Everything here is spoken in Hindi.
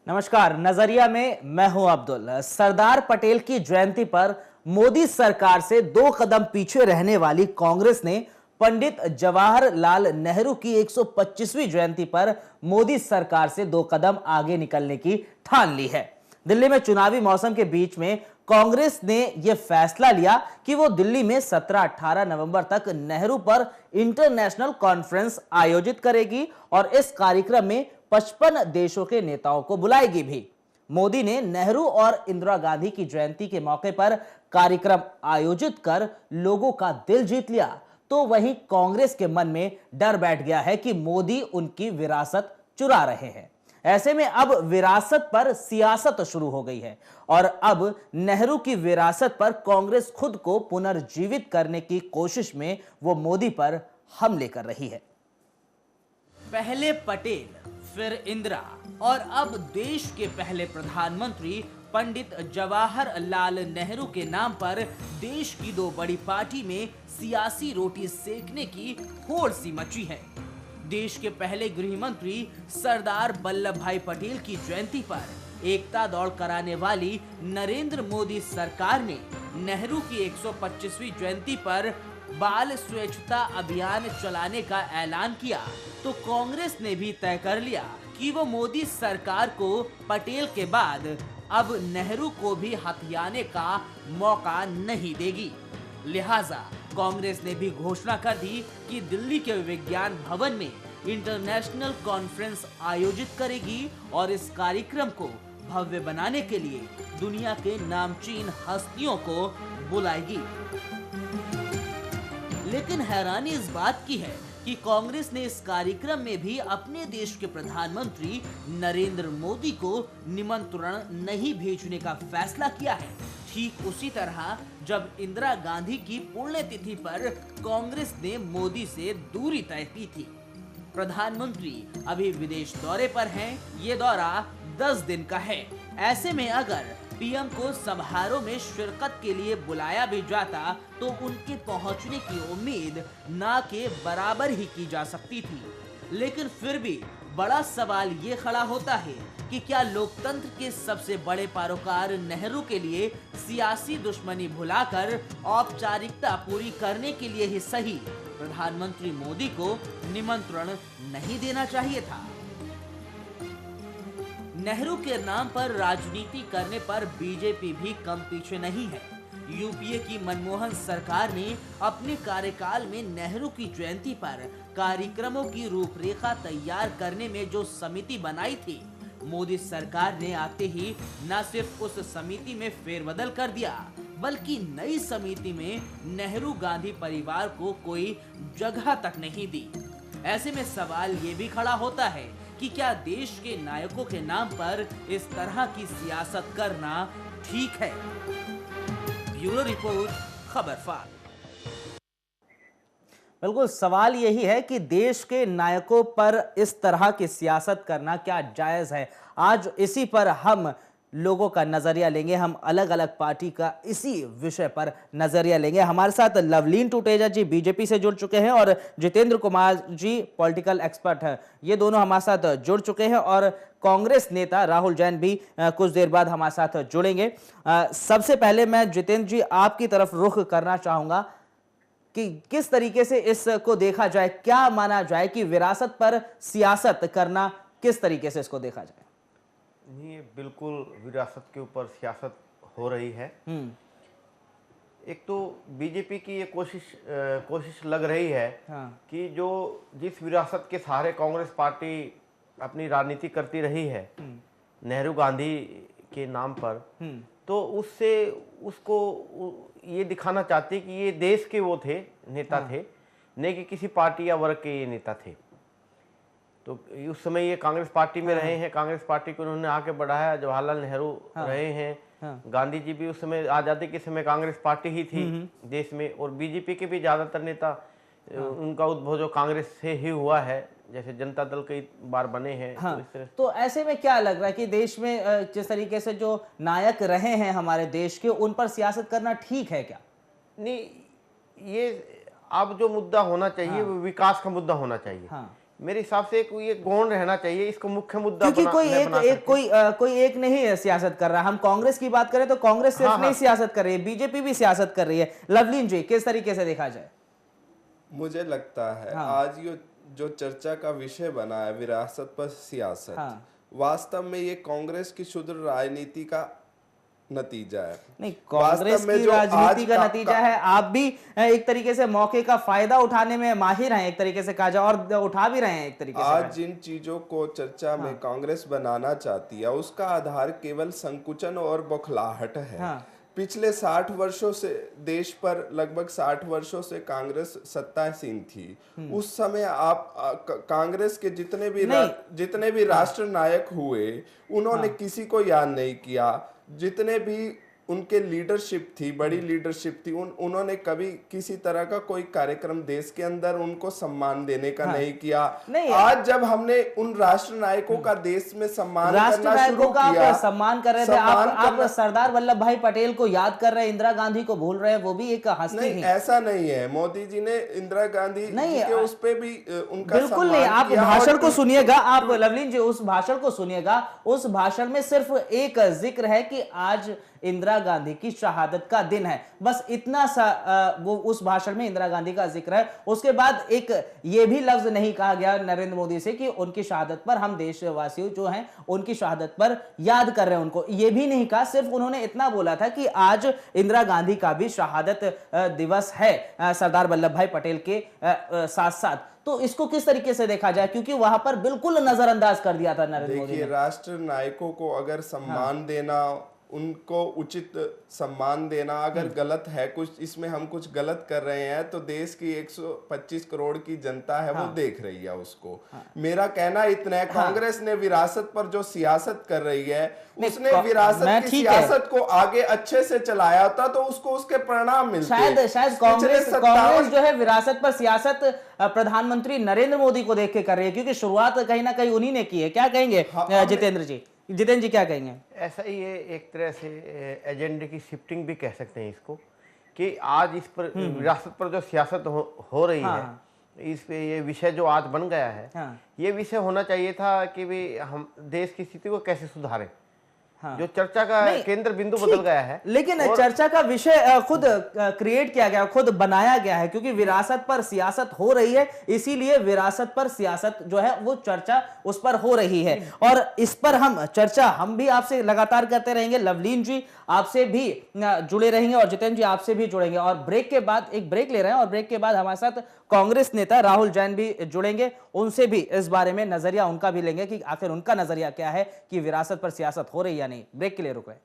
नमस्कार। नजरिया में मैं हूं अब्दुल। सरदार पटेल की जयंती पर मोदी सरकार से 2 कदम पीछे रहने वाली कांग्रेस ने पंडित जवाहरलाल नेहरू की 125वीं जयंती पर मोदी सरकार से 2 कदम आगे निकलने की ठान ली है। दिल्ली में चुनावी मौसम के बीच में कांग्रेस ने यह फैसला लिया कि वो दिल्ली में 17-18 नवंबर तक नेहरू पर इंटरनेशनल कॉन्फ्रेंस आयोजित करेगी और इस कार्यक्रम में 55 देशों के नेताओं को बुलाएगी भी। मोदी ने नेहरू और इंदिरा गांधी की जयंती के मौके पर कार्यक्रम आयोजित कर लोगों का दिल जीत लिया, तो वहीं कांग्रेस के मन में डर बैठ गया है कि मोदी उनकी विरासत चुरा रहे हैं। ऐसे में अब विरासत पर सियासत शुरू हो गई है और अब नेहरू की विरासत पर कांग्रेस खुद को पुनर्जीवित करने की कोशिश में वो मोदी पर हमले कर रही है। पहले पटेल, फिर इंदिरा और अब देश के पहले प्रधानमंत्री पंडित जवाहरलाल नेहरू के नाम पर देश की 2 बड़ी पार्टी में सियासी रोटी सेकने की होड़ सी मची है। देश के पहले गृह मंत्री सरदार वल्लभ भाई पटेल की जयंती पर एकता दौड़ कराने वाली नरेंद्र मोदी सरकार ने नेहरू की 125वीं जयंती पर बाल स्वच्छता अभियान चलाने का ऐलान किया, तो कांग्रेस ने भी तय कर लिया कि वो मोदी सरकार को पटेल के बाद अब नेहरू को भी हथियाने का मौका नहीं देगी। लिहाजा कांग्रेस ने भी घोषणा कर दी कि दिल्ली के विज्ञान भवन में इंटरनेशनल कॉन्फ्रेंस आयोजित करेगी और इस कार्यक्रम को भव्य बनाने के लिए दुनिया के नामचीन हस्तियों को बुलाएगी। लेकिन हैरानी इस बात की है कि कांग्रेस ने इस कार्यक्रम में भी अपने देश के प्रधानमंत्री नरेंद्र मोदी को निमंत्रण नहीं भेजने का फैसला किया है। ठीक उसी तरह जब इंदिरा गांधी की पुण्यतिथि पर कांग्रेस ने मोदी से दूरी तय की थी। प्रधानमंत्री अभी विदेश दौरे पर हैं। ये दौरा 10 दिन का है। ऐसे में अगर पीएम को समारोह में शिरकत के लिए बुलाया भी जाता तो उनके पहुंचने की उम्मीद ना के बराबर ही की जा सकती थी। लेकिन फिर भी बड़ा सवाल ये खड़ा होता है कि क्या लोकतंत्र के सबसे बड़े पैरोकार नेहरू के लिए सियासी दुश्मनी भुलाकर औपचारिकता पूरी करने के लिए ही सही प्रधानमंत्री मोदी को निमंत्रण नहीं देना चाहिए था। नेहरू के नाम पर राजनीति करने पर बीजेपी भी कम पीछे नहीं है। यूपीए की मनमोहन सरकार ने अपने कार्यकाल में नेहरू की जयंती पर कार्यक्रमों की रूपरेखा तैयार करने में जो समिति बनाई थी, मोदी सरकार ने आते ही न सिर्फ उस समिति में फेरबदल कर दिया, बल्कि नई समिति में नेहरू गांधी परिवार को कोई जगह तक नहीं दी। ऐसे में सवाल ये भी खड़ा होता है कि क्या देश के नायकों के नाम पर इस तरह की सियासत करना ठीक है? ब्यूरो रिपोर्ट, खबरफार। बिल्कुल, सवाल यही है कि देश के नायकों पर इस तरह की सियासत करना क्या जायज है। आज इसी पर हम लोगों का नजरिया लेंगे। हम अलग अलग पार्टी का इसी विषय पर नजरिया लेंगे। हमारे साथ लवलीन टुटेजा जी बीजेपी से जुड़ चुके हैं और जितेंद्र कुमार जी पॉलिटिकल एक्सपर्ट हैं। ये दोनों हमारे साथ जुड़ चुके हैं और कांग्रेस नेता राहुल जैन भी कुछ देर बाद हमारे साथ जुड़ेंगे। सबसे पहले मैं जितेंद्र जी आपकी तरफ रुख करना चाहूंगा कि किस तरीके से इसको देखा जाए, क्या माना जाए कि विरासत पर सियासत करना, किस तरीके से इसको देखा जाए? ये बिल्कुल विरासत के ऊपर सियासत हो रही है। एक तो बीजेपी की ये कोशिश लग रही है कि जो जिस विरासत के सहारे कांग्रेस पार्टी अपनी राजनीति करती रही है नेहरू गांधी के नाम पर, तो उससे उसको ये दिखाना चाहती कि ये देश के वो थे, नेता थे, नहीं कि किसी पार्टी या वर्ग के ये नेता थे। तो उस समय ये कांग्रेस पार्टी में रहे हैं, कांग्रेस पार्टी को उन्होंने आगे बढ़ाया। जवाहरलाल नेहरू रहे हैं, गांधी जी भी उस समय आज़ादी के समय कांग्रेस पार्टी ही थी देश में, और बीजेपी के भी ज़्यादातर नेता उनका उद्भव जो कांग्रेस से ही हुआ है, जैसे जनता दल कई बार बने हैं। तो ऐसे में क्या लग रहा है कि देश में जिस तरीके से जो नायक रहे हैं हमारे देश के, उन पर सियासत करना ठीक है क्या? नहीं, ये अब जो मुद्दा होना चाहिए वो विकास का मुद्दा होना चाहिए। मेरे हिसाब से ये गौण रहना चाहिए, इसको मुख्य मुद्दा क्योंकि कोई न बना एक करके। कोई एक नहीं सियासत कर रहा। हम कांग्रेस की बात करें तो कांग्रेस सिर्फ हाँ, नहीं हाँ। सियासत कर रही है, बीजेपी भी सियासत कर रही है। लवलीन जी, किस तरीके से देखा जाए? मुझे लगता है हाँ। आज ये जो चर्चा का विषय बना है विरासत पर सियासत, हाँ। वास्तव में ये कांग्रेस की शुद्ध राजनीति का नतीजा है। नहीं, कांग्रेस वास्तव में की जो राजनीति आज का नतीजा है। आप भी एक तरीके से मौके का फायदा उठाने में माहिर हैं, एक तरीके से कहा जाए, और उठा भी रहे हैं एक तरीके से। आज जिन चीजों को चर्चा में कांग्रेस बनाना चाहती है उसका आधार केवल संकुचन और बौखलाहट है। हाँ। पिछले 60 वर्षों से देश पर लगभग 60 वर्षों से कांग्रेस सत्तासीन थी। उस समय आप कांग्रेस के जितने भी राष्ट्र नायक हुए उन्होंने किसी को याद नहीं किया। जितने भी उनके लीडरशिप थी, बड़ी लीडरशिप थी, उन्होंने कभी किसी तरह का कोई कार्यक्रम देश के अंदर उनको सम्मान देने का नहीं किया। आज जब हमने उन राष्ट्र नायकों का देश में सम्मान करना शुरू किया, आप सम्मान कर रहे थे, आप सरदार वल्लभ भाई पटेल को याद कर रहे हैं, इंदिरा गांधी को भूल रहे हैं, वो भी एक हस्ती थी। ऐसा नहीं है। मोदी जी ने इंदिरा गांधी जी के उस पे भी उनका बिल्कुल नहीं। आप भाषण को सुनिएगा, आप लवलीन जी उस भाषण को सुनिएगा। उस भाषण में सिर्फ एक जिक्र है कि आज इंदिरा गांधी की शहादत का दिन है, बस इतना सा वो उस भाषण में इंदिरा गांधी का जिक्र है। उसके बाद एक ये भी लफ्ज नहीं कहा गया नरेंद्र मोदी से कि उनकी शहादत पर हम देशवासी जो हैं उनकी शहादत पर याद कर रहे हैं उनको, ये भी नहीं कहा। सिर्फ उन्होंने इतना बोला था कि आज इंदिरा गांधी का भी शहादत दिवस है सरदार वल्लभ भाई पटेल के साथ साथ। तो इसको किस तरीके से देखा जाए, क्योंकि वहां पर बिल्कुल नजरअंदाज कर दिया था नरेंद्र मोदी ने। देखिए, राष्ट्र नायकों को अगर सम्मान देना, उनको उचित सम्मान देना अगर गलत है, कुछ इसमें हम कुछ गलत कर रहे हैं तो देश की 125 करोड़ की जनता है वो देख रही है उसको। मेरा कहना इतना है, कांग्रेस ने विरासत पर जो सियासत कर रही है उसने विरासत की सियासत को आगे अच्छे से चलाया होता तो उसको उसके परिणाम मिलते। शायद कांग्रेस जो है विरासत पर सियासत प्रधानमंत्री नरेंद्र मोदी को देख के कर रही है, क्योंकि शुरुआत कहीं ना कहीं उन्हीं ने की है। क्या कहेंगे जितेंद्र जी क्या कहेंगे? ऐसा ही है, एक तरह से एजेंडे की शिफ्टिंग भी कह सकते हैं इसको, कि आज इस पर विरासत पर जो सियासत हो रही है, इस पे ये विषय जो आज बन गया है, ये विषय होना चाहिए था कि भी हम देश की स्थिति को कैसे सुधारें। जो चर्चा का केंद्र बिंदु बदल गया है, लेकिन चर्चा का विषय खुद क्रिएट किया गया, खुद बनाया गया है, क्योंकि विरासत पर सियासत हो रही है, इसीलिए विरासत पर सियासत जो है वो चर्चा उस पर हो रही है। और इस पर हम भी आपसे लगातार करते रहेंगे। लवलीन जी आपसे भी जुड़े रहेंगे और जितेंद्र जी आपसे भी जुड़ेंगे। और ब्रेक के बाद एक ब्रेक ले रहे हैं और ब्रेक के बाद हमारे साथ कांग्रेस नेता राहुल जैन भी जुड़ेंगे, उनसे भी इस बारे में नजरिया उनका भी लेंगे कि आखिर उनका नजरिया क्या है कि विरासत पर सियासत हो रही है या नहीं। ब्रेक के लिए रुक रहे हैं।